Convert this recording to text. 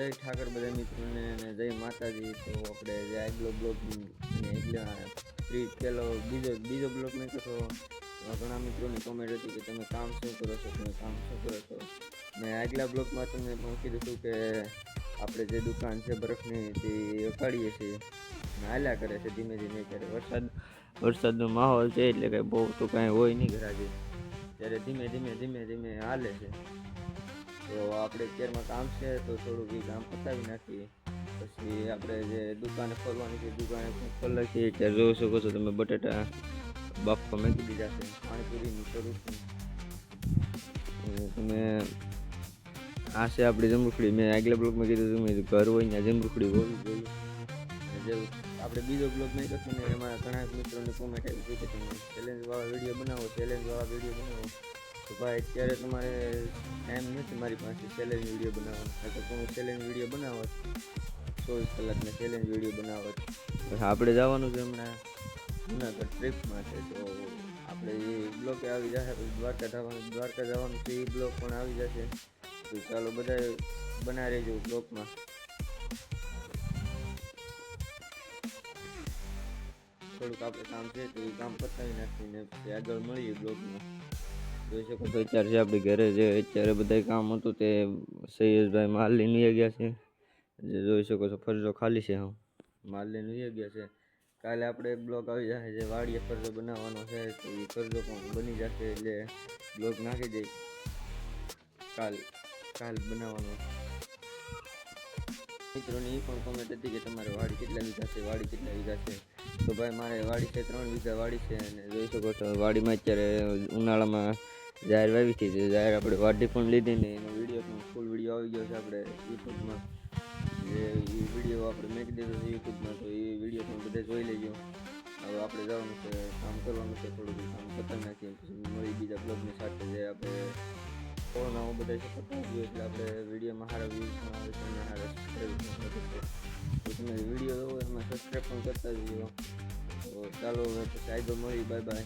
જય ઠાકર બધા મિત્રોને અને જય માતાજી। તો આપણે જે આગલો બ્લોગ અને આગલા પેલો બીજો બ્લોગ મેં તો ઘણા મિત્રોની કોમેન્ટ હતી કે તમે કામ શું કરો છો, તમે કામ શું કરો છો। મેં આગલા બ્લોગમાં તમને પણ કીધું હતું કે આપણે જે દુકાન છે બરફની તે ઉકાળીએ છીએ અને હાલ્યા કરે છે ધીમે ધીમે। ત્યારે વરસાદનો માહોલ છે એટલે કંઈ બહુ તો કાંઈ હોય નહીં ઘરાકે, ત્યારે ધીમે ધીમે હાલે છે। તો આપણે અત્યારમાં કામ છે તો થોડુંક એ કામ પતાવી નાખીએ, પછી આપણે જે દુકાને ખોલવાની છે દુકાને ખોલી નાખીએ। ત્યારે જોઈ શકો છો તમે બટેટા બાફવા મૂકી દીધા છે, પાણીપુરીનું શરૂ છે। તમે આ છે આપણી જમરૂખડી। મેં આગલા બ્લોગમાં કીધું તમે ઘર હોય ત્યાં જમરૂખડી હોવી જોઈએ। જે આપણે બીજો બ્લોગ નહીં કરશું ને એમાં ઘણા મિત્રોની કોમેન્ટ આવી હતી કે તમે ચેલેન્જવાળા વિડીયો બનાવો, ચેલેન્જવાળા વિડીયો બનાવો। તો ભાઈ અત્યારે તમારે ટાઈમ નથી મારી પાસે ચેલેન્જ વિડીયો બનાવવાનો, તો હું ચેલેન્જ વિડીયો બનાવો 24 કલાકના ચેલેન્જ વિડીયો બનાવો। આપણે જવાનું છે હમણાં જુનાગઢ ટ્રીપમાં છે, તો આપણે એ બ્લોકે આવી જશે, પછી દ્વારકા જવાનું છે એ બ્લોગ પણ આવી જશે। તો ચાલો બધા બના રહેજો બ્લોગમાં। થોડુંક આપણે કામ છે તો એ કામ પતાવી નાખીને પછી આગળ મળીએ બ્લોગમાં। જોઈ શકો તો અત્યારે છે આપણી ઘરે જે અત્યારે બધા કામ હતું તે સૈયદભાઈ માલ લઈને ગયા છે। જે જોઈ શકો છો ફરજો ખાલી છે, માલ લઈને ગયા છે। કાલે આપણે એક બ્લોગ આવી જશે જે વાડીએ ફરજો બનાવવાનો છે, તો એ ફરજો પણ બની જશે એટલે બ્લોગ નાખી દઈ કાલ બનાવવાનો। મિત્રોની એ પણ કોમેન્ટ હતી કે તમારે વાડી કેટલા વીઘા છે, વાડી કેટલા વીઘા છે। તો ભાઈ મારે વાડી છે 3 વીઘા વાડી છે, અને જોઈ શકો છો વાડીમાં અત્યારે ઉનાળામાં જાહેર વાવી હતી, જે જાહેર આપણે વાડી પણ લીધી ને એનો વિડીયો પણ ફૂલ વિડીયો આવી ગયો છે આપણે યુટ્યુબમાં। જે એ વિડીયો આપણે મેકી દીધો છે યુટ્યુબમાં, તો એ વિડીયો પણ બધા જોઈ લેજો। હવે આપણે જવાનું છે, કામ કરવાનું છે, થોડુંક કામ પતાવી નાખીએ પછી મળી બીજા બ્લોગની સાથે। જે આપણે કોરોનામાં બધા છે પતાવી ગયો એટલે આપણે વિડીયોમાં સારા વ્યૂઝ પણ આવે છે અને સારા સબસ્ક્રાઈબ પણ વધે છે। તો તમે વિડીયો જોવો એમાં સબસ્ક્રાઈબ પણ કરતા જજો। તો ચાલો હવે પછી આગળ મળી, બાય બાય।